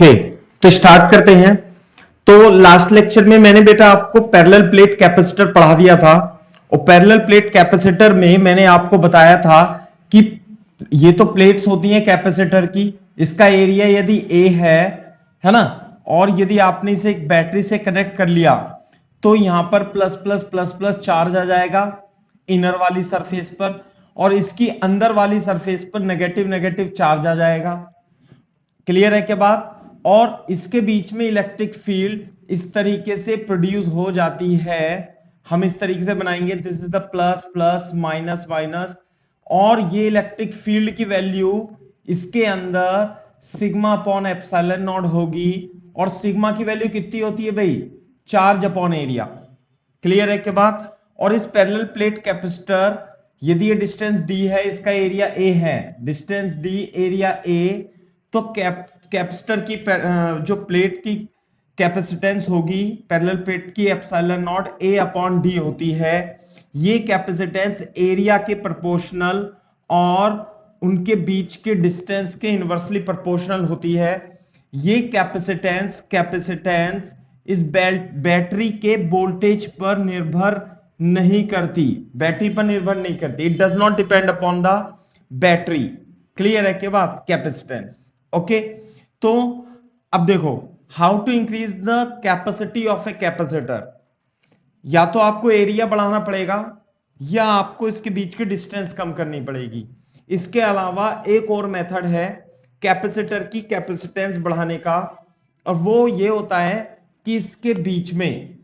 Okay, तो start करते हैं। तो लास्ट लेक्चर में मैंने बेटा आपको पैरेलल प्लेट कैपेसिटर पढ़ा दिया था, और पैरेलल प्लेट कैपेसिटर में मैंने आपको बताया था कि ये तो प्लेट्स होती हैं कैपेसिटर की, इसका एरिया यदि ए है ना, और यदि आपने इसे एक बैटरी से कनेक्ट कर लिया तो यहां पर plus plus plus plus charge आ जाएगा इनर वाली सरफेस पर, और इसकी अंदर वाली सरफेस पर नेगेटिव नेगेटिव चार्ज आ जाएगा। क्लियर है क्या बात? और इसके बीच में इलेक्ट्रिक फील्ड इस तरीके से प्रोड्यूस हो जाती है, हम इस तरीके से बनाएंगे, this is the plus plus minus minus, और ये इलेक्ट्रिक फील्ड की वैल्यू इसके अंदर सिग्मा अपॉन एप्सिलॉन नॉट होगी, और सिग्मा की वैल्यू कितनी होती है भाई? Charge upon area. क्लियर है क्या बात? और इस पैरेलल प्लेट कैपेसिटर, यदि ये डिस्टेंस डी है, इसका एरिया ए है, डिस्टेंस डी एरिया ए, तो कैपेसिटर की जो प्लेट की कैपेसिटेंस होगी पैरेलल प्लेट की epsilon naught a upon D होती है। ये कैपेसिटेंस एरिया के प्रोपोर्शनल और उनके बीच के डिस्टेंस के इनवर्सली प्रोपोर्शनल होती है। ये कैपेसिटेंस इस बैटरी के वोल्टेज पर निर्भर नहीं करती, बैटरी पर निर्भर नहीं करती, it does not depend upon the battery. Clear है क्या बात? कैपेसिटेंस। ओके, तो अब देखो, how to increase the capacity of a capacitor. या तो आपको एरिया बढ़ाना पड़ेगा या आपको इसके बीच की डिस्टेंस कम करनी पड़ेगी। इसके अलावा एक और मेथड है कैपेसिटर की कैपेसिटेंस बढ़ाने का, और वो ये होता है कि इसके बीच में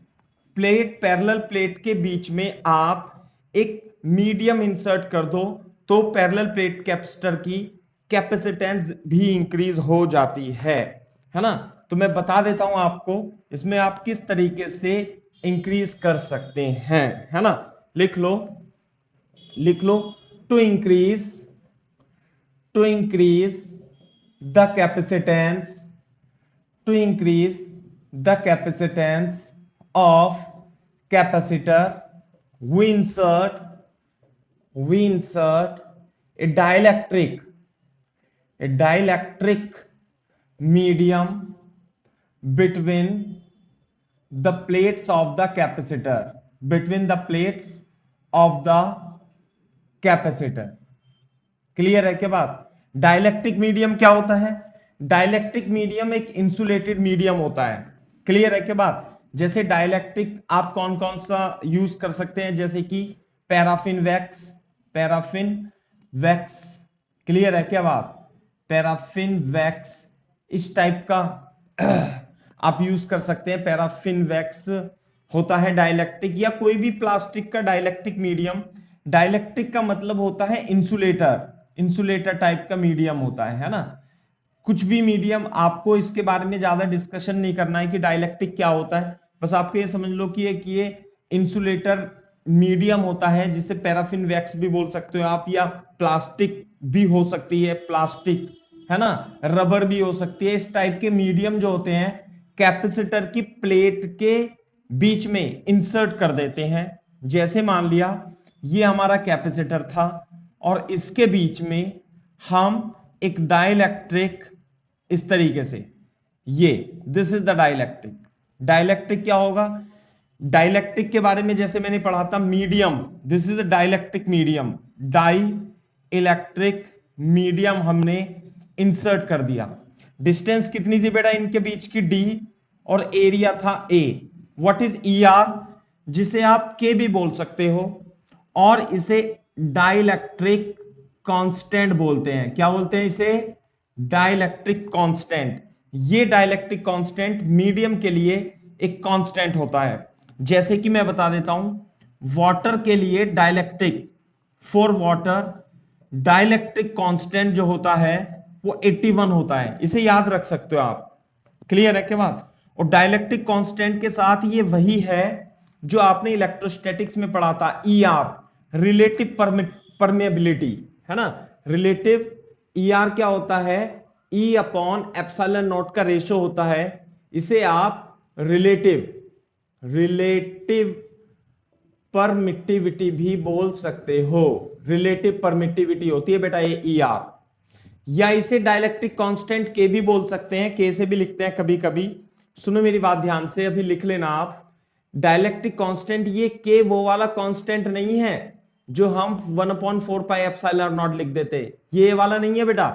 प्लेट, पैरेलल प्लेट के बीच में आप एक मीडियम इंसर्ट कर दो, तो पैरेलल प्लेट कैपेसिटर की कैपेसिटेंस भी इंक्रीज हो जाती है ना। तो मैं बता देता हूं आपको इसमें आप किस तरीके से इंक्रीज कर सकते हैं, है ना। लिख लो, लिख लो, to increase the capacitance, to increase the capacitance of capacitor, we insert a dielectric medium between the plates of the capacitor, clear है क्या बात? डाइलेक्ट्रिक मीडियम क्या होता है? डाइलेक्ट्रिक मीडियम एक इंसुलेटेड मीडियम होता है। क्लियर है क्या बात? जैसे डाइलेक्ट्रिक आप कौन कौन सा यूज कर सकते हैं, जैसे कि पैराफिन वैक्स, क्लियर है क्या बात? पैराफिन वैक्स इस टाइप का आप यूज कर सकते हैं। पैराफिन वैक्स होता है डाइलेक्ट्रिक, या कोई भी प्लास्टिक का डाइलेक्ट्रिक मीडियम। डाइलेक्ट्रिक का मतलब होता है इंसुलेटर टाइप का मीडियम होता है ना। कुछ भी मीडियम, आपको इसके बारे में ज्यादा डिस्कशन नहीं करना है कि डाइलेक्ट्रिक क्या होता है, बस आपको ये समझ लो कि ये इंसुलेटर मीडियम होता है, जिसे पैराफिन वैक्स भी बोल सकते हो आप, या प्लास्टिक भी हो सकती है, प्लास्टिक है ना, रबर भी हो सकती है। इस टाइप के मीडियम जो होते हैं कैपेसिटर की प्लेट के बीच में इंसर्ट कर देते हैं। जैसे मान लिया ये हमारा कैपेसिटर था, और इसके बीच में हम एक डाइलेक्ट्रिक इस तरीके से, ये दिस इज द डाइलेक्ट्रिक क्या होगा? डाइलेक्ट्रिक के बारे में जैसे मैंने पढ़ा था medium, this is the dielectric medium, dielectric medium हमने इंसर्ट कर दिया। डिस्टेंस कितनी थी बेटा इनके बीच की? डी, और एरिया था ए। व्हाट इज ई आर, जिसे आप के भी बोल सकते हो, और इसे डाइलेक्ट्रिक कांस्टेंट बोलते हैं। क्या बोलते हैं इसे? Dielectric constant. ये डाइलेक्ट्रिक कांस्टेंट मीडियम के लिए एक कांस्टेंट होता है। जैसे कि मैं बता देता हूं, वाटर के लिए dielectric, for water dielectric constant जो होता है वो 81 होता है, इसे याद रख सकते हो आप। क्लियर है क्या बात? और डाइलेक्ट्रिक कांस्टेंट के साथ ये वही है जो आपने इलेक्ट्रोस्टैटिक्स में पढ़ा था, ई आर, रिलेटिव परमेबिलिटी, है ना। रिलेटिव ई आर क्या होता है? ई अपॉन एप्सिलॉन नॉट का रेशो होता है, इसे आप रिलेटिव परमिटिविटी भी बोल सकते हो। रिलेटिव परमिटिविटी होती है बेटा ये ई आर। या इसे डाइलेक्ट्रिक कांस्टेंट के भी बोल सकते हैं, के से भी लिखते हैं कभी कभी। सुनो मेरी बात ध्यान से, अभी लिख लेना आप। डाइलेक्ट्रिक कांस्टेंट, ये के वो वाला कांस्टेंट नहीं है जो हम 1/4 पाई एप्सिलॉन नॉट लिख देते, ये वाला नहीं है बेटा।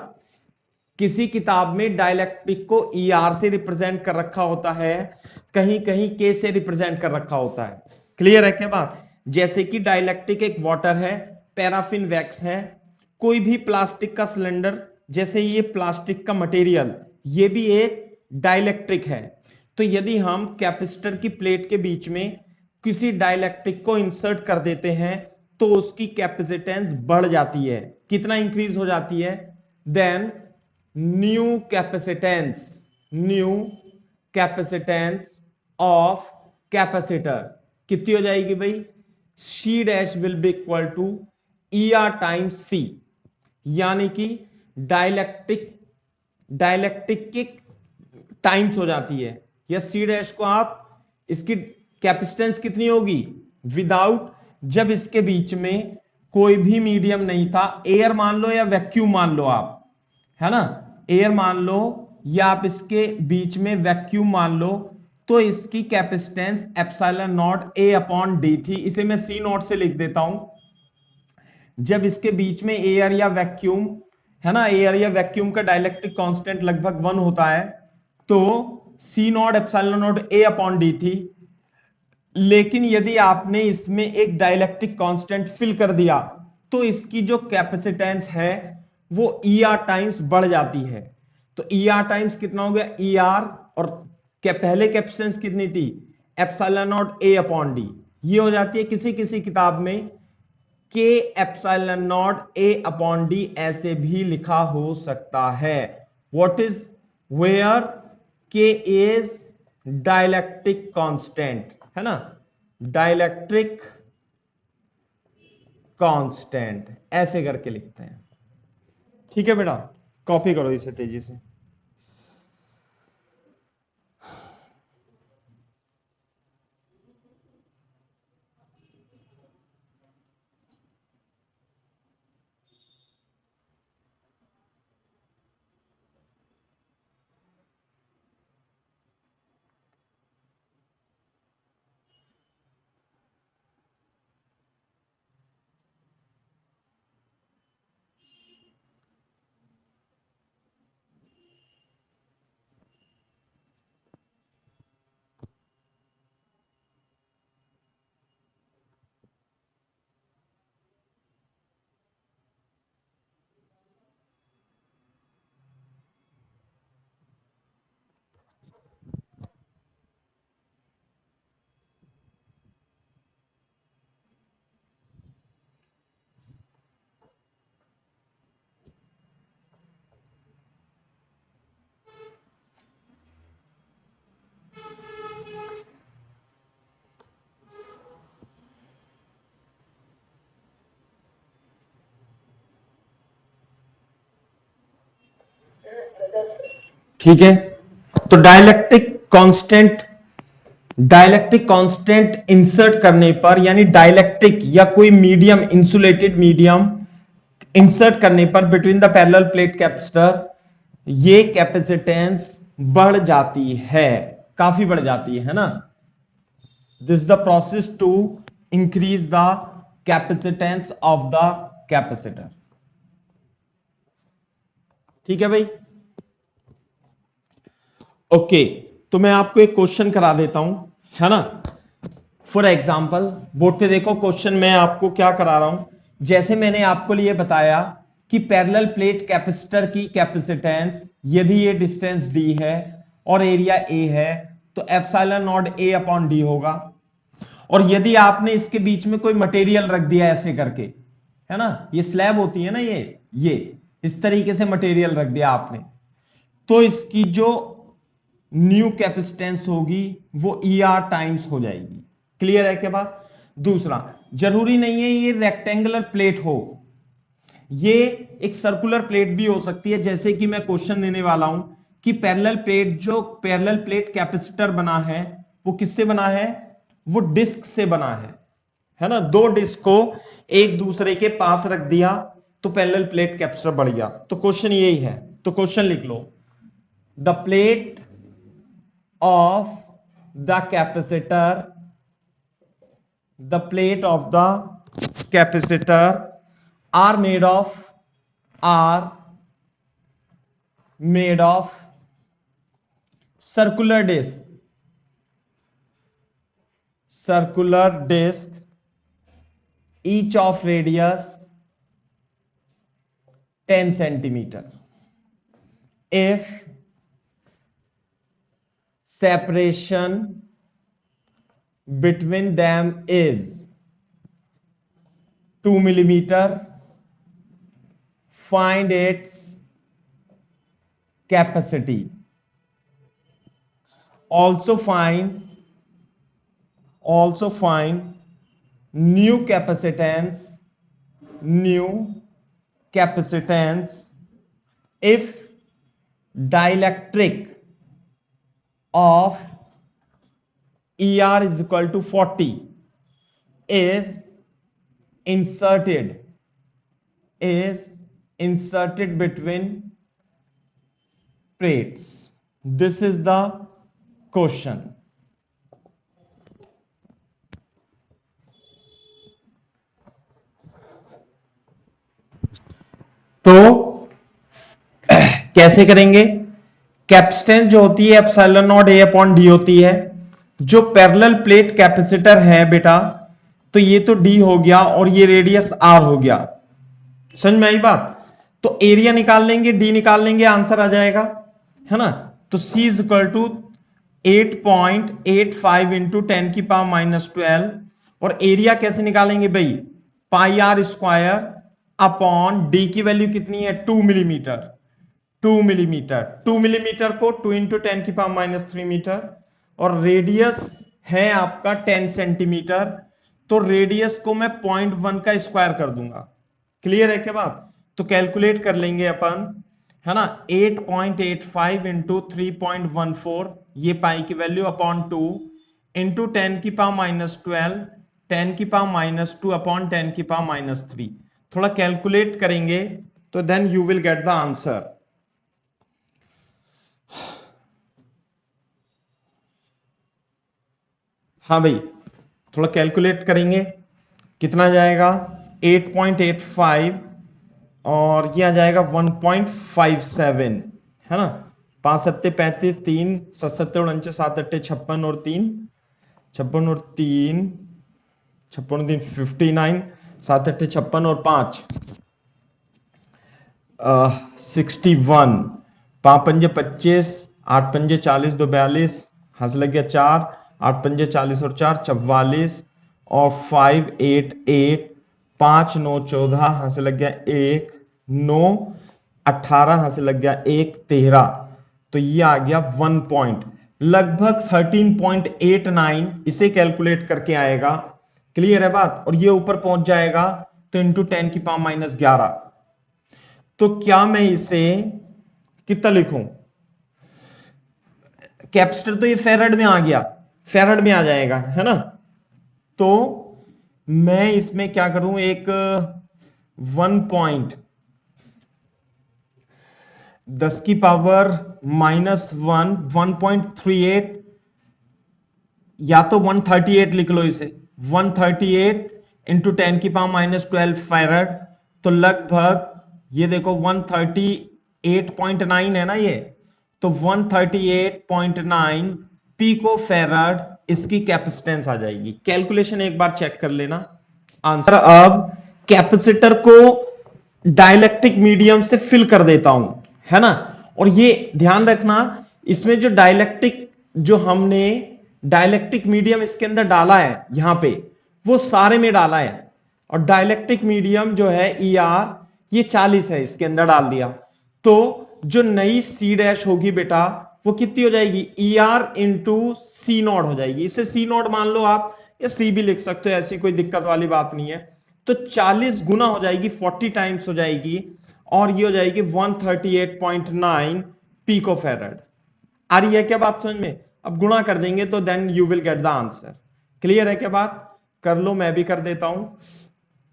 किसी किताब में डाइलेक्ट्रिक को ER से रिप्रेजेंट कर रखा होता है, कहीं कहीं के से रिप्रेजेंट कर रखा होता है। क्लियर है क्या बात? जैसे कि डाइलेक्ट्रिक एक वाटर है, पैराफिन वैक्स है, कोई भी प्लास्टिक का सिलेंडर, जैसे ये प्लास्टिक का मटेरियल, ये भी एक डाइलेक्ट्रिक है। तो यदि हम कैपेसिटर की प्लेट के बीच में किसी डाइलेक्ट्रिक को इंसर्ट कर देते हैं तो उसकी कैपेसिटेंस बढ़ जाती है। कितना इंक्रीज हो जाती है? Then new capacitance of capacitor कितनी हो जाएगी भाई? C dash will be equal to ER times C, यानी कि डाइलेक्ट्रिक की टाइम्स हो जाती है। या C डैश को आप, इसकी कैपेसिटेंस कितनी होगी विदाउट, जब इसके बीच में कोई भी मीडियम नहीं था, एयर मान लो या वैक्यूम मान लो आप, है ना, एयर मान लो या आप इसके बीच में वैक्यूम मान लो, तो इसकी capacitance epsilon naught A upon D थी। इसे मैं C नॉट से लिख देता हूं। जब इसके बीच में एयर या वैक्यूम, है ना, एयर या वैक्यूम का डाइलेक्ट्रिक कांस्टेंट लगभग 1 होता है, तो C not epsilon naught A upon D थी। लेकिन यदि आपने इसमें एक डाइलेक्ट्रिक कांस्टेंट फिल कर दिया तो इसकी जो कैपेसिटेंस है वो ER टाइम्स बढ़ जाती है। तो ER टाइम्स कितना हो गया? ER, और पहले कैपेसिटेंस कितनी थी? Epsilon naught A upon D। ये हो जाती है किसी किसी किताब में के epsilon naught A upon D ऐसे भी लिखा हो सकता है। व्हाट इज वेयर के इज डाइलेक्ट्रिक कांस्टेंट, है ना, डाइलेक्ट्रिक कांस्टेंट ऐसे करके लिखते हैं। ठीक है बेटा, कॉपी करो इसे तेजी से। ठीक है, तो डाइलेक्ट्रिक कांस्टेंट इंसर्ट करने पर, यानी डाइलेक्ट्रिक या कोई मीडियम, इंसुलेटेड मीडियम इंसर्ट करने पर between the parallel plate capacitor, ये कैपेसिटेंस बढ़ जाती है, काफी बढ़ जाती है ना। This is the process to increase the capacitance of the capacitor. ठीक है भाई, ओके। तो मैं आपको एक क्वेश्चन करा देता हूं, है ना। फॉर एग्जाम्पल बोर्ड पे देखो, क्वेश्चन मैं आपको क्या करा रहा हूं। जैसे मैंने आपको लिए बताया कि पैरेलल प्लेट कैपेसिटर की कैपेसिटेंस, यदि ये डिस्टेंस d है और एरिया a है, तो epsilon naught A upon D होगा। और यदि आपने इसके बीच में कोई मटेरियल रख दिया ऐसे करके, है ना, ये स्लैब होती है ना, ये इस तरीके से मटेरियल रख दिया आपने, तो इसकी जो न्यू कैपेसिटेंस होगी वो ER टाइम्स हो जाएगी। क्लियर है क्या बात? दूसरा, जरूरी नहीं है ये रेक्टेंगुलर प्लेट हो, ये एक सर्कुलर प्लेट भी हो सकती है। जैसे कि मैं क्वेश्चन देने वाला हूं कि पैरेलल प्लेट कैपेसिटर बना है, वो किससे बना है? वो डिस्क से बना है ना। दो डिस्क को एक दूसरे के पास रख दिया, तो पैरेलल प्लेट कैपेसिटर बढ़ गया। तो क्वेश्चन यही है, तो क्वेश्चन लिख लो, the plate of the capacitor, the plate of the capacitor are made of circular disc each of radius 10 centimeter if separation between them is 2 millimeter, find its capacity. Also find new capacitance if dielectric of ER is equal to 40 is inserted between plates. This is the question. तो कैसे करेंगे? Capacitance जो होती है epsilon naught a upon D होती है। जो parallel plate capacitor है बेटा, तो ये तो डी हो गया और ये रेडियस आर हो गया। समझ में आई बात? तो एरिया निकाल लेंगे, डी निकाल लेंगे, आंसर आ जाएगा, है ना। तो C is equal to 8.85 into 10 की पावर माइनस 12। और एरिया कैसे निकालेंगे भाई? पाई आर स्क्वायर अपॉन डी की वैल्यू कितनी है? 2 मिलीमीटर। 2 मिलीमीटर को 2 इंटू 10 की पावर माइनस 3 मीटर, और रेडियस है आपका 10 सेंटीमीटर। तो रेडियस को मैं 0.1 का स्क्वायर कर दूंगा। क्लियर है क्या बात? तो कैलकुलेट कर लेंगे अपन, है ना। 8.85 इंटू 3.14, ये पाई की वैल्यू, अपॉन 2 इंटू 10 की पावर माइनस 12, 10 की पावर माइनस 2 अपॉन 10 की पावर माइनस 3। थोड़ा कैलकुलेट करेंगे तो then you will get the answer. हाँ भाई, थोड़ा कैलकुलेट करेंगे, कितना जाएगा? 8.85 और ये आ जाएगा 1.57, है ना। 5 सत्ते 35, 3 7 सत्ते 49, 7 अट्टे 56 और 3 56 और 3 59, 7 अट्टे 56 और 5 61, 5 पंजे 25, 8 पंजे 40, 2 42, हंस लग गया 4, 8 पंजे 40 और 4 44, और 5 8 8, 5 9 14, हंस लग गया 1, 9 18, हंस लग गया 1 13। तो ये आ गया 1 पॉइंट, लगभग 13.89 इसे कैलकुलेट करके आएगा। क्लियर है बात? और ये ऊपर पहुंच जाएगा तो इंटू 10 की पावर माइनस 11। तो क्या मैं इसे कितना लिखूं? कैपेसिटर तो ये फेराड में आ गया, फेराड में आ जाएगा, है ना। तो मैं इसमें क्या करूं, एक 10 की पावर माइनस 1, 1.38, या तो 138 लिख लो इसे, 138 इंटू 10 की पावर माइनस 12 फेराड। तो लगभग ये देखो 138.9 है ना ये, तो 138.9 पिको फेराड इसकी कैपेसिटेंस आ जाएगी। कैलकुलेशन एक बार चेक कर लेना आंसर। अब कैपेसिटर को डाइलेक्ट्रिक मीडियम से फिल कर देता हूं, है ना। और ये ध्यान रखना, इसमें जो डाइलेक्ट्रिक, जो हमने डाइलेक्ट्रिक मीडियम इसके अंदर डाला है यहां पे, वो सारे में डाला है। और डाइलेक्ट्रिक मीडियम जो है ER, ये 40 है, इसके अंदर डाल दिया। तो जो नई C डैश होगी बेटा, वो कितनी हो जाएगी? ER इंटू C नॉट हो जाएगी। इसे C नॉट मान लो आप, या C भी लिख सकते हो, ऐसी कोई दिक्कत वाली बात नहीं है। तो 40 गुना हो जाएगी, 40 टाइम्स हो जाएगी, और ये हो जाएगी 138.9 पिको फेराड। आ रही है क्या बात समझ में? अब गुणा कर देंगे तो then you will get the answer. Clear है क्या बात? कर लो, मैं भी कर देता हूं,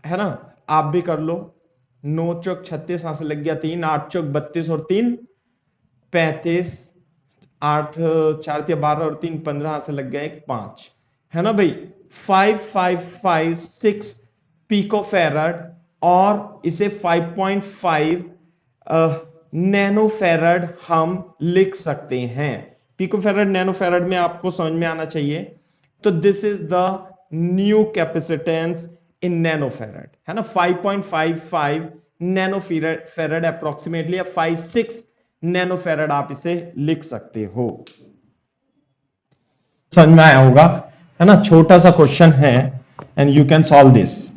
है ना, आप भी कर लो। 9 चौक 36, यहां से लग गया 3, 8 चौक 32 और 3 35, 8 4 या 12 और 3 15, यहां से लग गया एक 5, है ना भाई। 5556 पिको फेरड, और इसे 5.5 नैनो फेरड हम लिख सकते हैं। पिको फेरड नैनो फेरड में आपको समझ में आना चाहिए। तो this is the new capacitance in nano farad, है ना। 5.55 नैनो फेरड अप्रोक्सीमेटली, या 56 नैनो फेरड आप इसे लिख सकते हो। समझ में आया होगा, है ना। छोटा सा क्वेश्चन है and you can solve this.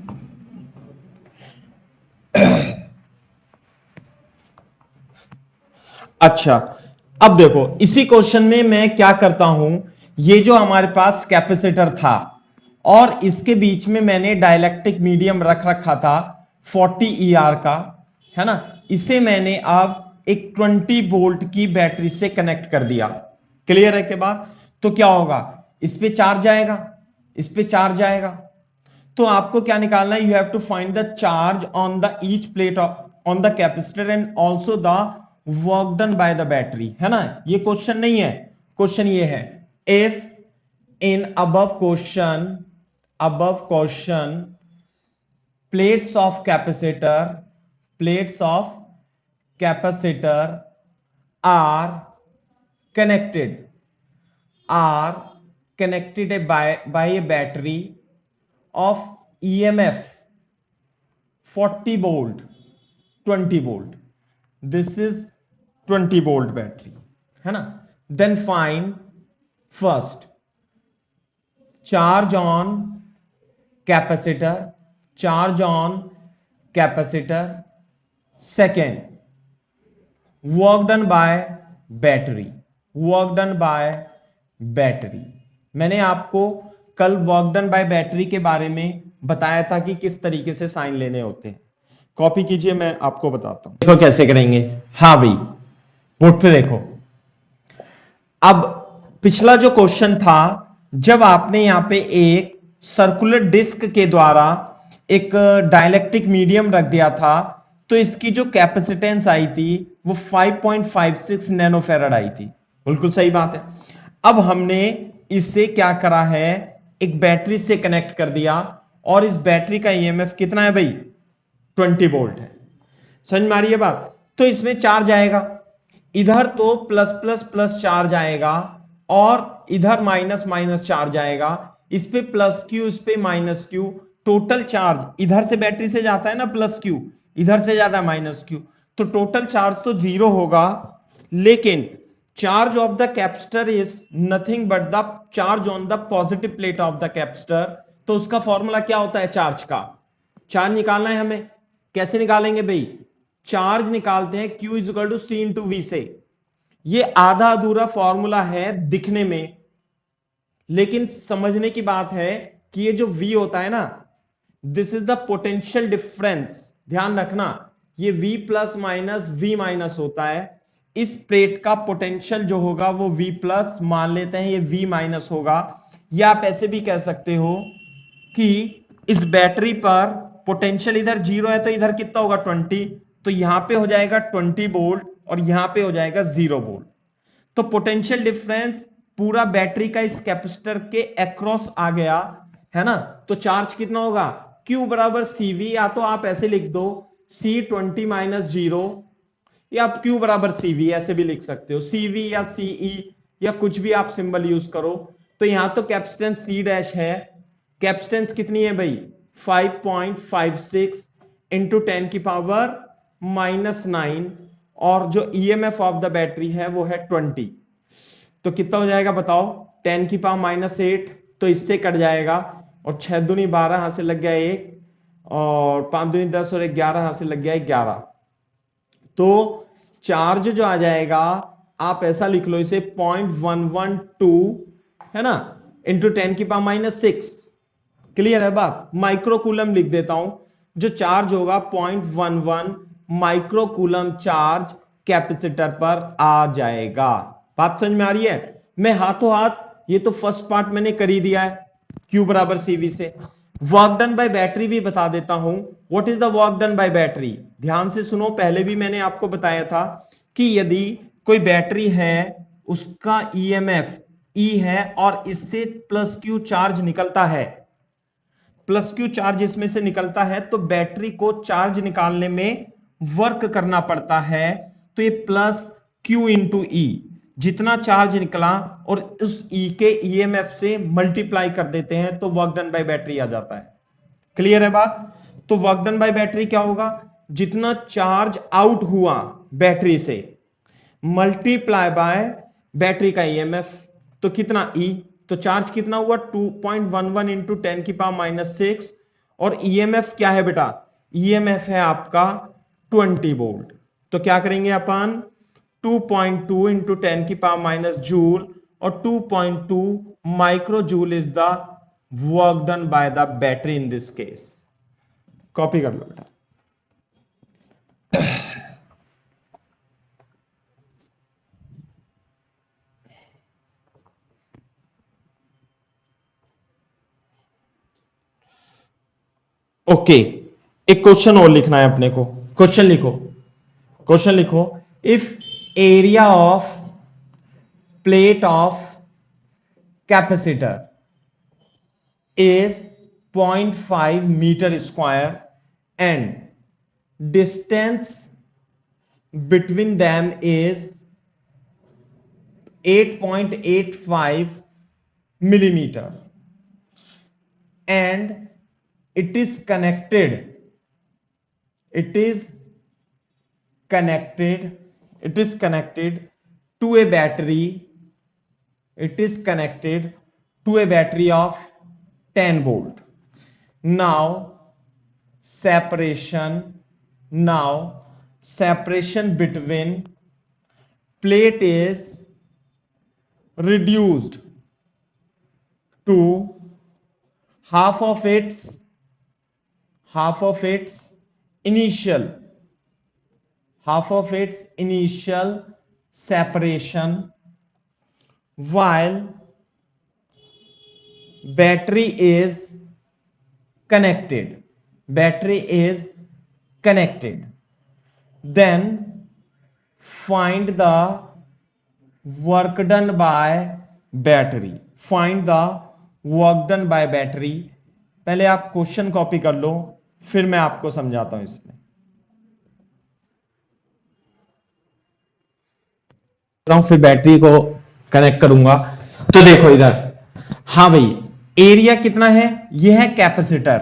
अच्छा, अब देखो इसी क्वेश्चन में मैं क्या करता हूं, ये जो हमारे पास कैपेसिटर था और इसके बीच में मैंने डाइलेक्ट्रिक मीडियम रख रखा था 40 ER का, है ना। इसे मैंने अब एक 20 वोल्ट की बैटरी से कनेक्ट कर दिया। क्लियर है के बाद? तो क्या होगा, इस पे चार्ज आएगा, इस पे चार्ज आएगा। तो आपको क्या निकालना है, you have to find the charge on the each plate on the capacitor and also the work done by the battery, है ना। ये क्वेश्चन नहीं है, क्वेश्चन ये है, if in above question plates of capacitor are connected by a battery of EMF 40 volt 20 volt. This is 20 volt battery, है ना। Then find first charge on capacitor, second work done by battery, मैंने आपको कल work done by battery के बारे में बताया था कि किस तरीके से साइन लेने होते हैं। कॉपी कीजिए, मैं आपको बताता हूं, देखो कैसे करेंगे। हाँ भाई, बोर्ड पे देखो। अब पिछला जो क्वेश्चन था, जब आपने यहां पे एक सर्कुलर डिस्क के द्वारा एक डाइलेक्ट्रिक मीडियम रख दिया था, तो इसकी जो कैपेसिटेंस आई थी वो 5.56 नैनोफेराड आई थी। बिल्कुल सही बात है। अब हमने इससे क्या करा है, एक बैटरी से कनेक्ट कर दिया, और इस बैटरी का ईएमएफ कितना है भाई, 20 वोल्ट है। समझ में आ रही है बात? तो इसमें चार्ज आएगा, इधर तो प्लस प्लस प्लस चार्ज आएगा और इधर माइनस माइनस चार्ज आएगा। इस पे प्लस क्यू, इस पे माइनस क्यू, टोटल चार्ज इधर से बैटरी से जाता है ना प्लस क्यू, इधर से जाता है माइनस क्यू, तो टोटल चार्ज तो 0 होगा। लेकिन charge of the capacitor is nothing but the charge on the positive plate of the capacitor. तो उसका फॉर्मूला क्या होता है चार्ज का? चार्ज निकालना है हमें, कैसे निकालेंगे भाई? चार्ज निकालते हैं Q is equal to C into V से। ये आधा अधूरा फॉर्मूला है दिखने में, लेकिन समझने की बात है कि ये जो V होता है ना, this is the potential difference. ध्यान रखना, ये V plus minus V minus होता है। इस प्लेट का पोटेंशियल जो होगा वो V प्लस, मान लेते हैं ये V माइनस होगा। या आप ऐसे भी कह सकते हो कि इस बैटरी पर पोटेंशियल इधर 0 है, तो इधर कितना होगा 20, तो यहां पे हो जाएगा 20 वोल्ट और यहां पे हो जाएगा 0 वोल्ट। तो पोटेंशियल डिफरेंस पूरा बैटरी का इस कैपेसिटर के अक्रॉस आ गया, है ना। तो चार्ज कितना होगा, Q बराबर CV, या तो आप ऐसे लिख दो C20 माइनस 0, या आप Q बराबर CV ऐसे भी लिख सकते हो, CV या CE या कुछ भी आप सिंबल यूज करो। तो यहां तो कैपेसिटेंस C डैश है, कैपेसिटेंस कितनी है भाई 5.56 इंटू 10 की पावर माइनस 9, और जो ईएमएफ ऑफ द बैटरी है वो है 20। तो कितना हो जाएगा बताओ, 10 की पावर माइनस 8, तो इससे कट जाएगा, और 6 दूनी 12, यहां से लग गया 1, और 5 दूनी 10 और 11, यहां से लग गया 11। तो चार्ज जो आ जाएगा, आप ऐसा लिख लो इसे 0.112, है ना, इंटू 10 की पावर माइनस 6। क्लियर है बात? माइक्रोकूलम लिख देता हूं, जो चार्ज होगा 0.11 माइक्रोकूलम चार्ज कैपेसिटर पर आ जाएगा। बात समझ में आ रही है? मैं हाथों हाथ, ये तो फर्स्ट पार्ट मैंने कर ही दिया है Q बराबर CV से। वर्क डन बाय बैटरी भी बता देता हूं। What is the work done by battery? ध्यान से सुनो, पहले भी मैंने आपको बताया था कि यदि कोई बैटरी है, उसका ईएमएफ ई है और इससे प्लस क्यू चार्ज निकलता है, प्लस क्यू चार्ज इसमें से निकलता है, तो बैटरी को चार्ज निकालने में वर्क करना पड़ता है। तो ये प्लस क्यू इंटू ई, जितना चार्ज निकला और उस ई के ईएमएफ से मल्टीप्लाई कर देते हैं तो वर्क डन बाय बैटरी आ जाता है। क्लियर है बात? तो वर्क डन बाय बैटरी क्या होगा? जितना चार्ज आउट हुआ बैटरी से मल्टीप्लाई बाय बैटरी का ईएमएफ, तो कितना ई, तो चार्ज कितना हुआ 2.11 इंटू 10 की पावर माइनस 6, और ईएमएफ क्या है बेटा? ईएमएफ है आपका 20 वोल्ट। तो क्या करेंगे अपन? 2.2 इंटू 10 की पावर माइनस जूल, और 2.2 micro joule is the work done by the battery in this case. Copy कर लो बेटा। ओके, एक क्वेश्चन और लिखना है अपने को। क्वेश्चन लिखो, क्वेश्चन लिखो। If area of plate of capacitor is 0.5 meter square and distance between them is 8.85 millimeter and it is connected to a battery, it is connected to a battery of 10 volt. Now separation between plate is reduced to half of its initial separation, while battery is connected, then find the work done by battery, पहले आप question copy कर लो, फिर मैं आपको समझाता हूं इसमें। फिर बैटरी को कनेक्ट करूंगा। तो देखो इधर, हाँ भाई, एरिया कितना है? यह है कैपेसिटर,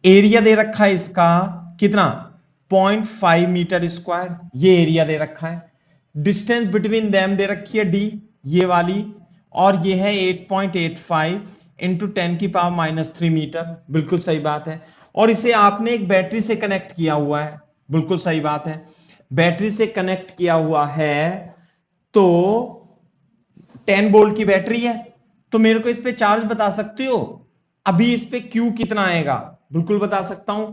एरिया दे रखा है इसका कितना? 0.5 मीटर स्क्वायर, ये एरिया दे रखा है। डिस्टेंस बिटवीन देम दे रखी है डी, ये वाली, और ये है 8.85 इंटू 10 की पावर माइनस 3 मीटर। बिल्कुल सही बात है। और इसे आपने एक बैटरी से कनेक्ट किया हुआ है। बिल्कुल सही बात है, बैटरी से कनेक्ट किया हुआ है। तो 10 वोल्ट की बैटरी है, तो मेरे को इस पे चार्ज बता सकते हो? अभी इस पे Q कितना आएगा? बिल्कुल बता सकता हूं।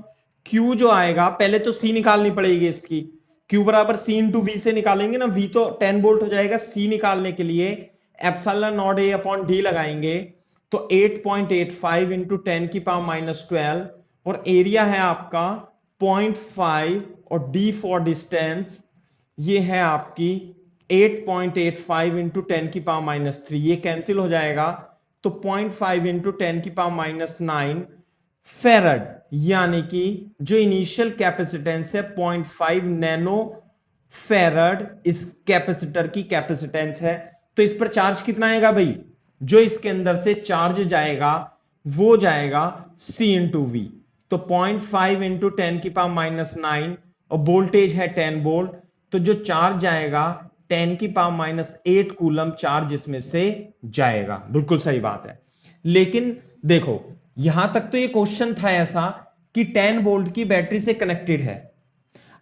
Q जो आएगा, पहले तो C निकालनी पड़ेगी इसकी। Q बराबर C इंटू V से निकालेंगे ना, V तो 10 वोल्ट हो जाएगा। C निकालने के लिए epsilon naught A upon D लगाएंगे, तो 8.85 इंटू 10 की पावर माइनस 12, और एरिया है आपका 0.5, और D फॉर डिस्टेंस ये है आपकी 8.85 इंटू 10 की पावर माइनस 3, ये कैंसिल हो जाएगा, तो 0.5 इंटू 10 की पावर माइनस 9 फेरड, यानी कि जो इनिशियल कैपेसिटेंस है 0.5 नैनो फेरड इस कैपेसिटर की कैपेसिटेंस है। तो इस पर चार्ज कितना आएगा भाई? जो इसके अंदर से चार्ज जाएगा वो जाएगा C इंटू V। तो 0.5 इंटू 10 की पावर माइनस 9, और वोल्टेज है 10 वोल्ट, तो जो चार्ज जाएगा 10 की पावर माइनस 8 कूलम चार्ज इसमें से जाएगा। बिल्कुल सही बात है। लेकिन देखो, यहां तक तो ये क्वेश्चन था ऐसा कि 10 वोल्ट की बैटरी से कनेक्टेड है।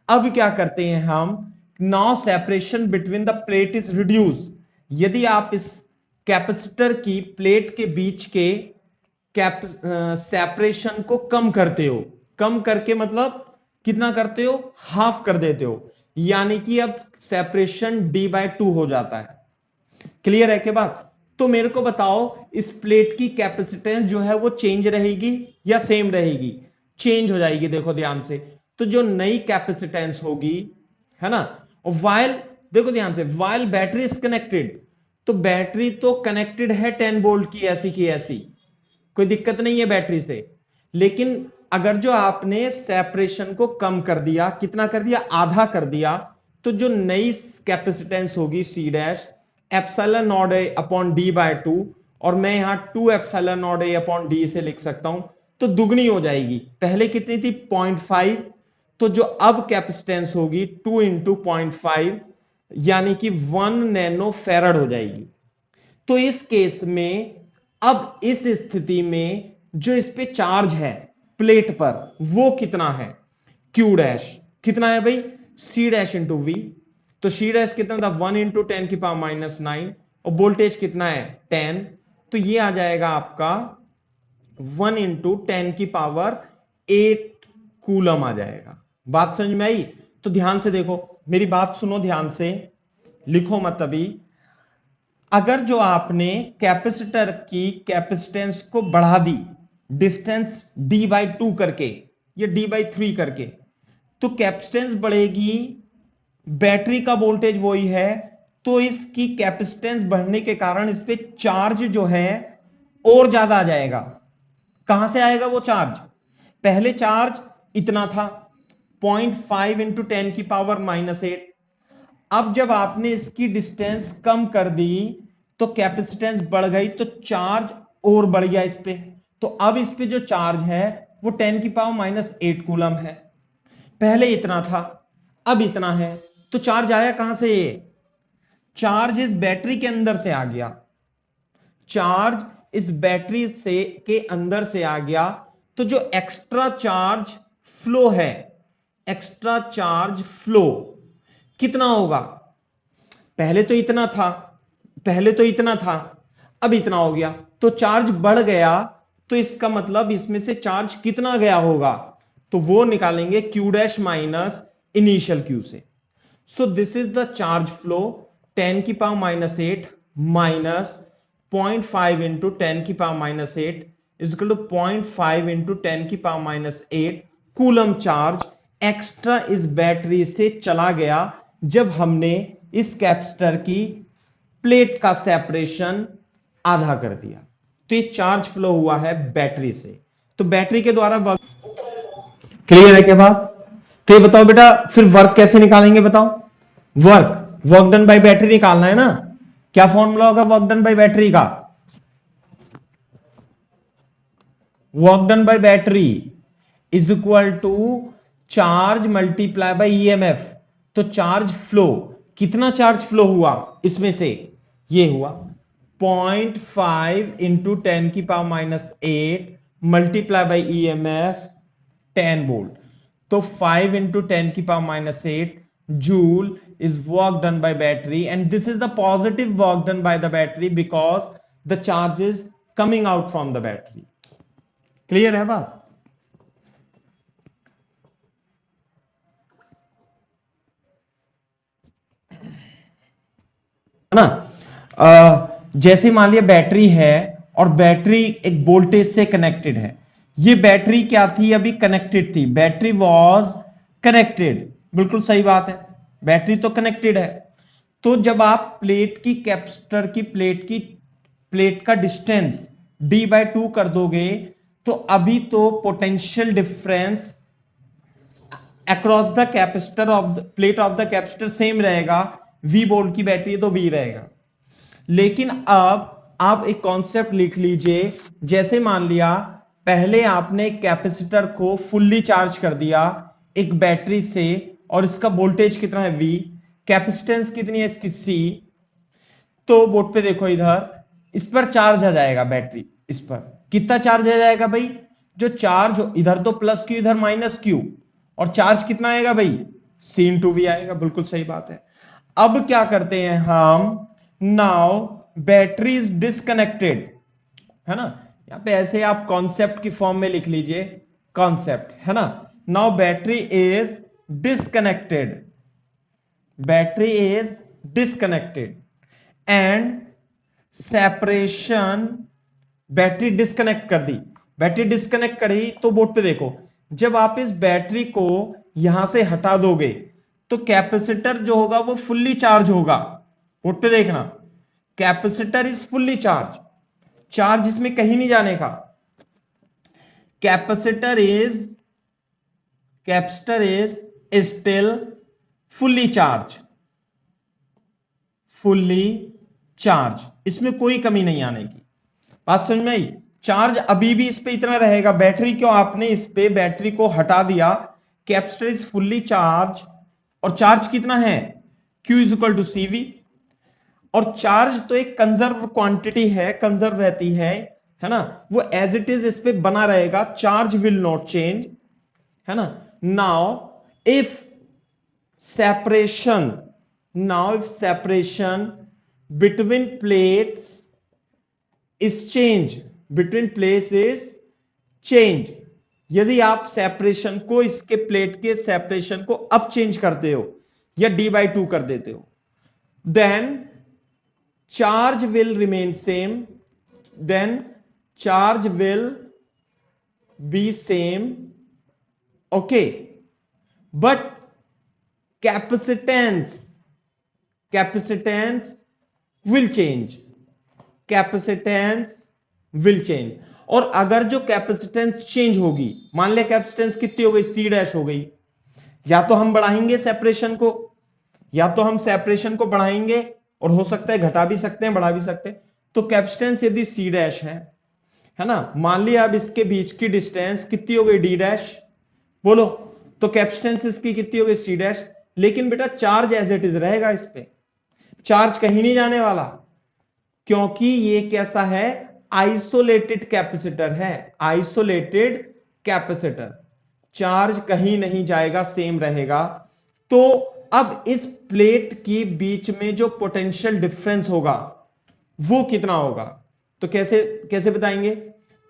अब क्या करते हैं हम? Now separation between the plate is reduce. यदि आप इस कैपेसिटर की प्लेट के बीच के सेपरेशन को कम करते हो, कम करके मतलब कितना करते हो? हाफ कर देते हो, यानी कि अब सेपरेशन D/2 हो जाता है। क्लियर है क्या बात? तो मेरे को बताओ इस प्लेट की कैपेसिटेंस जो है वो चेंज रहेगी या सेम रहेगी? चेंज हो जाएगी। देखो ध्यान से, तो जो नई कैपेसिटेंस होगी, है ना, और वाइल, देखो ध्यान से, वाइल बैटरी इज कनेक्टेड, तो बैटरी तो कनेक्टेड है 10 वोल्ट की ऐसी, कोई दिक्कत नहीं है बैटरी से। लेकिन अगर जो आपने सेपरेशन को कम कर दिया, कितना कर दिया, आधा कर दिया, तो जो नई कैपेसिटेंस होगी C dash epsilon naught a upon d by 2, और मैं यहां 2 epsilon naught a upon d से लिख सकता हूं, तो दुगनी हो जाएगी। पहले कितनी थी, 0.5, तो जो अब कैपेसिटेंस होगी 2 इंटू 0.5 यानी कि 1 नैनो फैरड हो जाएगी। तो इस केस में, अब इस स्थिति में जो इस पे चार्ज है प्लेट पर वो कितना है, क्यू डैश कितना है भाई, सी डैश इंटू वी। तो सी डैश कितना था, 1 इंटू 10 की पावर माइनस 9, और वोल्टेज कितना है 10, तो ये आ जाएगा आपका 1 इंटू 10 की पावर 8 कूलम आ जाएगा। बात समझ में आई? तो ध्यान से देखो, मेरी बात सुनो ध्यान से, लिखो मत अभी। अगर जो आपने कैपेसिटर की कैपेसिटेंस को बढ़ा दी, डिस्टेंस डी बाई 2 करके या डी बाई 3 करके, तो कैपेसिटेंस बढ़ेगी, बैटरी का वोल्टेज वही है, तो इसकी कैपेसिटेंस बढ़ने के कारण इस पे चार्ज जो है और ज्यादा आ जाएगा। कहां से आएगा वो चार्ज? पहले चार्ज इतना था, 0.5 इंटू 10 की पावर माइनस 8। अब जब आपने इसकी डिस्टेंस कम कर दी तो कैपेसिटेंस बढ़ गई, तो चार्ज और बढ़ गया इस पे। तो अब इस पे जो चार्ज है वो 10 की पावर माइनस 8 कूलम है। पहले इतना था, अब इतना है, तो चार्ज आया कहां से? चार्ज इस बैटरी के अंदर से आ गया, चार्ज इस बैटरी से के अंदर से आ गया। तो जो एक्स्ट्रा चार्ज फ्लो है, एक्स्ट्रा चार्ज फ्लो कितना होगा? पहले तो इतना था, पहले तो इतना था, अब इतना हो गया, तो चार्ज बढ़ गया, तो इसका मतलब इसमें से चार्ज कितना गया होगा, तो वो निकालेंगे Q dash minus initial Q से। So this is the charge flow 10 की पावर माइनस 8 माइनस 0.5 इंटू 10 की power minus 8 is equal to 0.5 into 10 की power minus 8 coulomb charge extra इस बैटरी से चला गया जब हमने इस कैपेसिटर की प्लेट का सेपरेशन आधा कर दिया। तो ये चार्ज फ्लो हुआ है बैटरी से, तो बैटरी के द्वारा वर्क। क्लियर है क्या बात? तो ये बताओ बेटा, फिर वर्क कैसे निकालेंगे बताओ? वर्क डन बाय बैटरी निकालना है ना। क्या फॉर्मूला होगा वर्क डन बाय बैटरी का? Work done by battery is equal to charge multiply by EMF. तो चार्ज फ्लो, कितना चार्ज फ्लो हुआ इसमें से? ये हुआ 0.5 इंटू 10 की power minus 8 multiply by EMF 10 volt. तो 5 इंटू 10 की power minus 8 joule is work done by battery, and this is the positive work done by the battery because the charge is coming out from the battery. Clear है बात? है ना? जैसे मान लिया battery है और बैटरी एक वोल्टेज से कनेक्टेड है। ये बैटरी क्या थी? अभी कनेक्टेड थी, बैटरी वॉज कनेक्टेड, बिल्कुल सही बात है, बैटरी तो कनेक्टेड है। तो जब आप प्लेट की कैपेसिटर की प्लेट का डिस्टेंस d बाई 2 कर दोगे, तो अभी तो potential difference across the capacitor of the plate of the capacitor same रहेगा, V वोल्ट की बैटरी है तो V रहेगा। लेकिन अब आप एक कॉन्सेप्ट लिख लीजिए, जैसे मान लिया पहले आपने कैपेसिटर को फुल्ली चार्ज कर दिया एक बैटरी से, और इसका वोल्टेज कितना है V, कैपेसिटेंस कितनी है इसकी C। तो बोर्ड पे देखो इधर, इस पर चार्ज आ जाएगा बैटरी, इस पर कितना चार्ज आ जाएगा भाई? जो चार्ज इधर तो प्लस क्यू इधर माइनस क्यू, और चार्ज कितना आएगा भाई? C इंटू वी आएगा, बिल्कुल सही बात है। अब क्या करते हैं हम, नाउ बैटरी इज डिस्कनेक्टेड, है ना, यहां पे ऐसे आप कॉन्सेप्ट की फॉर्म में लिख लीजिए, कॉन्सेप्ट, है ना। Now battery is disconnected, battery is disconnected and separation, battery disconnect कर दी, बैटरी डिस्कनेक्ट करी तो बोर्ड पे देखो, जब आप इस बैटरी को यहां से हटा दोगे तो कैपेसिटर जो होगा वो फुल्ली चार्ज होगा। बोर्ड पे देखना, capacitor is fully charge, charge इसमें कहीं नहीं जाने का। Capacitor is still fully charge, fully charge, इसमें कोई कमी नहीं आने की। बात समझ में आई? चार्ज अभी भी इस पे इतना रहेगा, बैटरी क्यों आपने इस पे बैटरी को हटा दिया, कैपेसिटर इज फुल्ली चार्ज, और चार्ज कितना है, Q is equal to CV। और चार्ज तो एक कंजर्व क्वांटिटी है, कंजर्व रहती है ना, वो एज इट इज इस पे बना रहेगा, चार्ज विल नॉट चेंज, है ना। Now if separation, between plates is change, between place is change, यदि आप सेपरेशन को, इसके प्लेट के सेपरेशन को अब चेंज करते हो या d/2 कर देते हो, then charge will remain same, then charge will be same, okay, but capacitance will change, capacitance will change. और अगर जो कैपेसिटेंस चेंज होगी, मान लिया कैपेसिटेंस कितनी हो गई, C' हो गई, या तो हम बढ़ाएंगे सेपरेशन को, या तो हम सेपरेशन को बढ़ाएंगे, और हो सकता है घटा भी सकते हैं, बढ़ा भी सकते हैं। तो कैपेसिटेंस यदि C' है ना, मान लिया अब इसके बीच की डिस्टेंस कितनी हो गई, D', बोलो, तो कैपेसिटेंस इसकी कितनी हो गई, C', लेकिन बेटा चार्ज एज इट इज रहेगा, इस पे चार्ज कहीं नहीं जाने वाला, क्योंकि ये कैसा है, आइसोलेटेड कैपेसिटर है, आइसोलेटेड कैपेसिटर, चार्ज कहीं नहीं जाएगा, सेम रहेगा। तो अब इस प्लेट के बीच में जो पोटेंशियल डिफरेंस होगा वो कितना होगा, तो कैसे कैसे बताएंगे,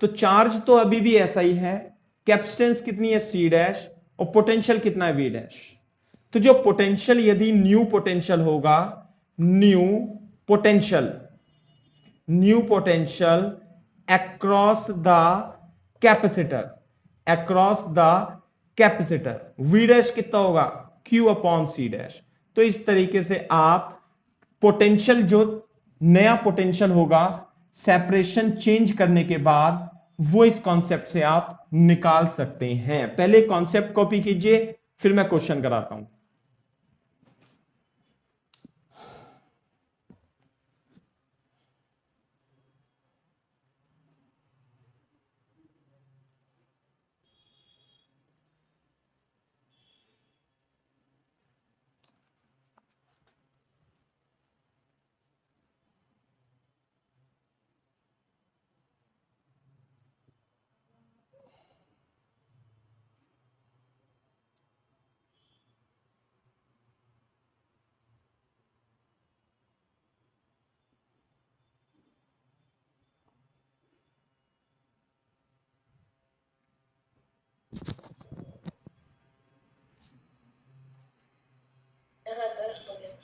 तो चार्ज तो अभी भी ऐसा ही है, कैपेसिटेंस कितनी है, C' और पोटेंशियल कितना है, V'। तो जो पोटेंशियल, यदि न्यू पोटेंशियल होगा, new potential across the capacitor V' कितना होगा, Q/C'। तो इस तरीके से आप पोटेंशियल, जो नया पोटेंशियल होगा सेपरेशन चेंज करने के बाद, वो इस कॉन्सेप्ट से आप निकाल सकते हैं। पहले कॉन्सेप्ट कॉपी कीजिए, फिर मैं क्वेश्चन कराता हूं।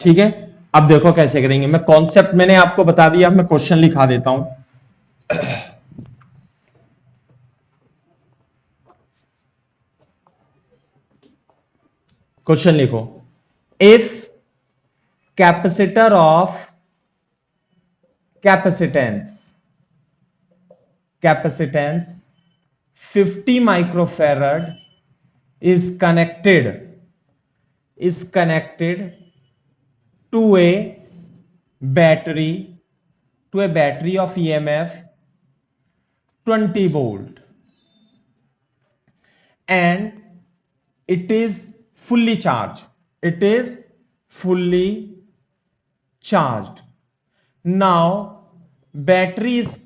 ठीक है, अब देखो कैसे करेंगे, मैं कॉन्सेप्ट मैंने आपको बता दिया, मैं क्वेश्चन लिखा देता हूं। क्वेश्चन लिखो, if capacitor of capacitance 50 microfarad is connected to a battery of EMF 20 volt and it is fully charged, now battery is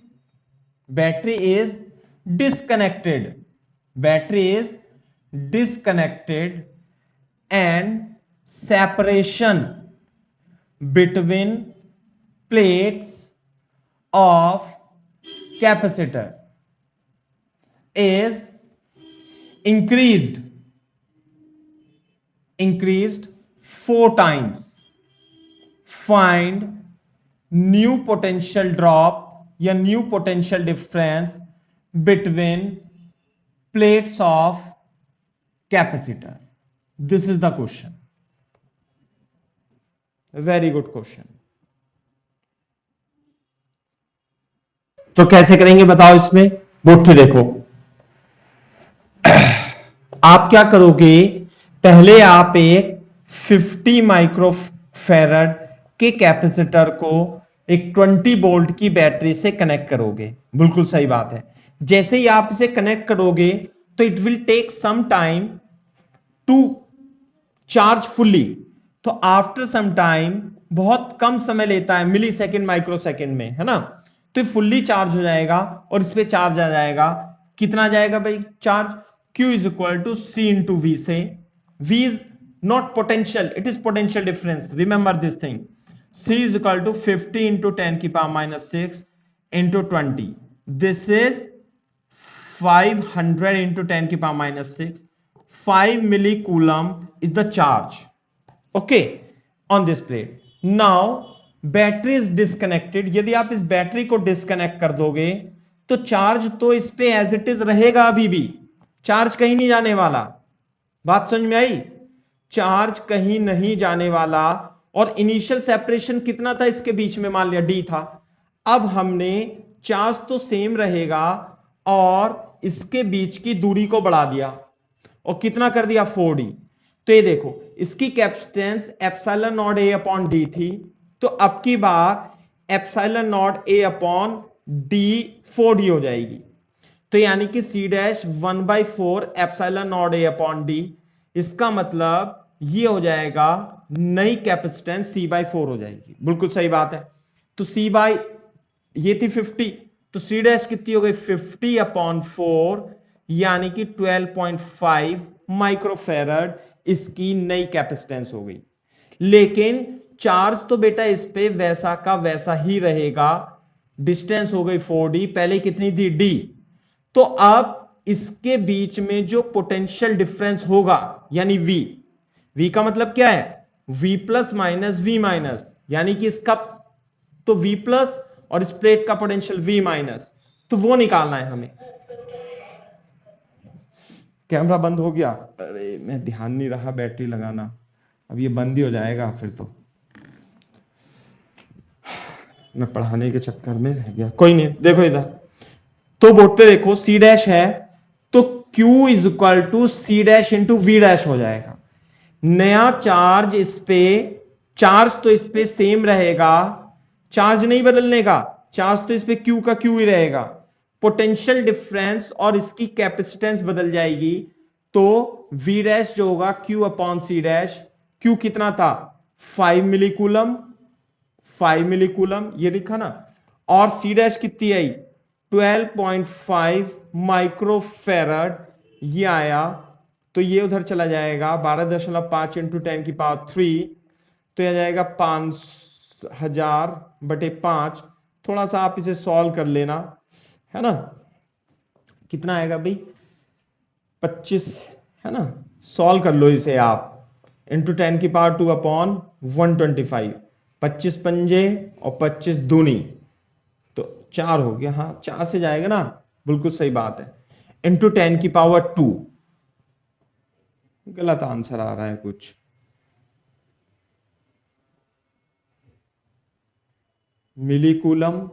disconnected and separation between plates of capacitor is increased 4 times. Find new potential drop या new potential difference between plates of capacitor? This is the question, very good question. तो कैसे करेंगे बताओ इसमें? Board पे देखो, आप क्या करोगे, पहले आप एक 50 माइक्रोफैरड के कैपेसिटर को एक 20 वोल्ट की बैटरी से कनेक्ट करोगे। बिल्कुल सही बात है। जैसे ही आप इसे कनेक्ट करोगे तो it will take some time to charge fully. तो आफ्टर सम टाइम, बहुत कम समय लेता है, मिली सेकेंड माइक्रो सेकेंड में, है ना। तो फुल्ली चार्ज हो जाएगा और इस पे चार्ज आ जाएगा। कितना आ जाएगा भाई charge? Q is equal to C into V से। V is not potential, it is potential difference, remember this thing. C is equal to 50 into 10 की power minus 6 into 20। This is 500 into 10 की power minus 6। 5 milli coulomb is the charge, okay, on this plate. Now battery is disconnected. यदि आप इस battery को disconnect कर दोगे तो charge तो इस पे एज इट इज रहेगा, अभी भी चार्ज कहीं नहीं जाने वाला। बात समझ में आई? चार्ज कहीं नहीं जाने वाला। और इनिशियल सेपरेशन कितना था इसके बीच में? मान लिया D था। अब हमने चार्ज तो सेम रहेगा और इसके बीच की दूरी को बढ़ा दिया और कितना कर दिया? 4D। तो ये देखो, इसकी capacitance epsilon naught A upon D थी, तो अब की बार epsilon naught A upon D 4D हो जाएगी। तो यानी कि C dash 1/4 epsilon naught A upon D। इसका मतलब ये हो जाएगा, नई कैपेसिटेंस C/4 हो जाएगी। बिल्कुल सही बात है। तो C बाई, ये थी 50, तो C डैश कितनी हो गई? 50 अपॉन 4, यानी कि 12.5 माइक्रोफैरड इसकी नई कैपेसिटेंस हो गई। लेकिन चार्ज तो बेटा इस पे वैसा का वैसा ही रहेगा। डिस्टेंस हो गई 4D, पहले कितनी थी? D। तो अब इसके बीच में जो पोटेंशियल डिफरेंस होगा, यानी V का मतलब क्या है? V plus minus V minus, यानी कि इसका तो V प्लस और इस प्लेट का पोटेंशियल V माइनस, तो वो निकालना है हमें। कैमरा बंद हो गया? अरे मैं ध्यान नहीं रहा बैटरी लगाना, अब ये बंद ही हो जाएगा फिर तो, मैं पढ़ाने के चक्कर में रह गया। कोई नहीं, देखो इधर तो बोर्ड पे देखो, C डैश है तो Q is equal to C dash into V dash हो जाएगा। नया चार्ज इस पे, चार्ज तो इस पे सेम रहेगा, चार्ज नहीं बदलने का, चार्ज तो इस पे Q का Q ही रहेगा। पोटेंशियल डिफरेंस और इसकी कैपेसिटेंस बदल जाएगी, तो V डैश जो होगा Q upon C dash. Q कितना था? 5 मिलीकूलम, 5 मिलीकूलम ये लिखा ना, और C डैश कितनी आई? 12.5 माइक्रोफैरड ये आया। तो ये उधर चला जाएगा 12.5 इंटू 10 की पावर 3, तो यह जाएगा 5000/5। थोड़ा सा आप इसे सॉल्व कर लेना, है ना। कितना आएगा भाई? 25, है ना। सॉल्व कर लो इसे आप, इंटू 10 की पावर 2 अपॉन 125। 25 पंजे और 25 दूनी, तो 4 हो गया। हाँ 4 से जाएगा ना, बिल्कुल सही बात है। इंटू 10 की पावर 2, गलत आंसर आ रहा है कुछ। मिलीकूलम,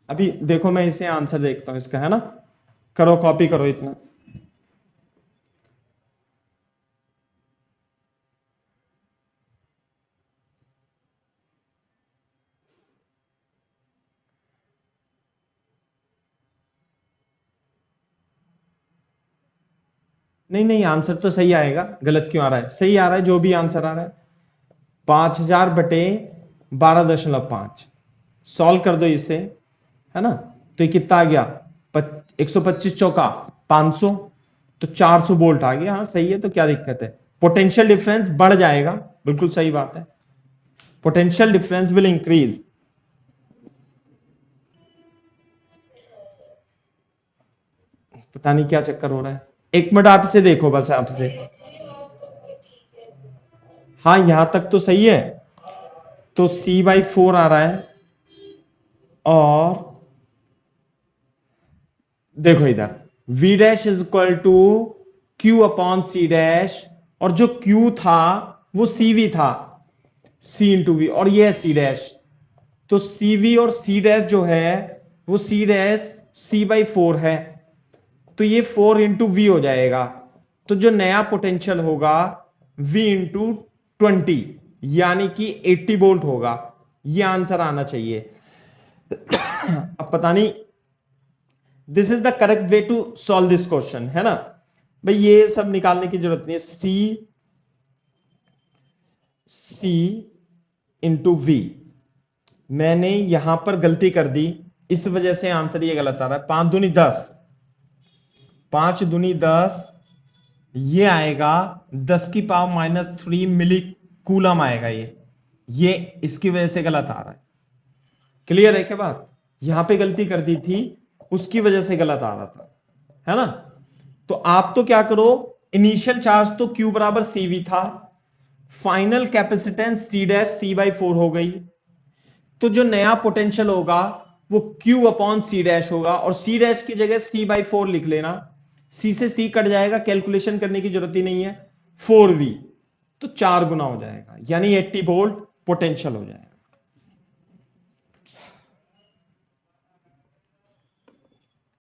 अभी देखो मैं इसे आंसर देखता हूं इसका, है ना। करो कॉपी करो इतना। नहीं नहीं, आंसर तो सही आएगा, गलत क्यों आ रहा है? सही आ रहा है जो भी आंसर आ रहा है। 5000/12.5 सॉल्व कर दो इसे, है ना। तो ये कितना आ गया? 125 चौका 500, तो 400 वोल्ट आ गया। हाँ सही है, तो क्या दिक्कत है? पोटेंशियल डिफरेंस बढ़ जाएगा, बिल्कुल सही बात है। Potential difference will increase. पता नहीं क्या चक्कर हो रहा है। एक मिनट आप इसे देखो बस, आपसे हाँ यहां तक तो सही है, तो C/4 आ रहा है, और देखो इधर V dash is equal to Q upon C dash, और जो Q था वो CV था, C इंटू वी, और ये है C डैश। तो CV और C डैश जो है वो C डैश C/4 है, तो ये 4 इंटू वी हो जाएगा। तो जो नया पोटेंशियल होगा V इंटू 20, यानी कि 80 वोल्ट होगा। ये आंसर आना चाहिए। अब पता नहीं, this is the correct way to solve this question, है ना भाई, ये सब निकालने की जरूरत नहीं है। C इंटू वी, मैंने यहां पर गलती कर दी, इस वजह से आंसर ये गलत आ रहा है। 5 दूनी 10, 5 दूनी 10, ये आएगा 10 की पावर -3 मिली कूलम आएगा ये इसकी वजह से गलत आ रहा है। क्लियर है क्या बात? यहां पे गलती कर दी थी, उसकी वजह से गलत आ रहा था, है ना। तो आप तो क्या करो, इनिशियल चार्ज तो Q बराबर CV था, final capacitance C dash C/4 हो गई, तो जो नया पोटेंशियल होगा वो Q अपॉन C डैश होगा, और C डैश की जगह C/4 लिख लेना, C से C कट जाएगा, कैलकुलेशन करने की जरूरत ही नहीं है, 4V, तो 4 गुना हो जाएगा, यानी 80 वोल्ट पोटेंशियल हो जाएगा।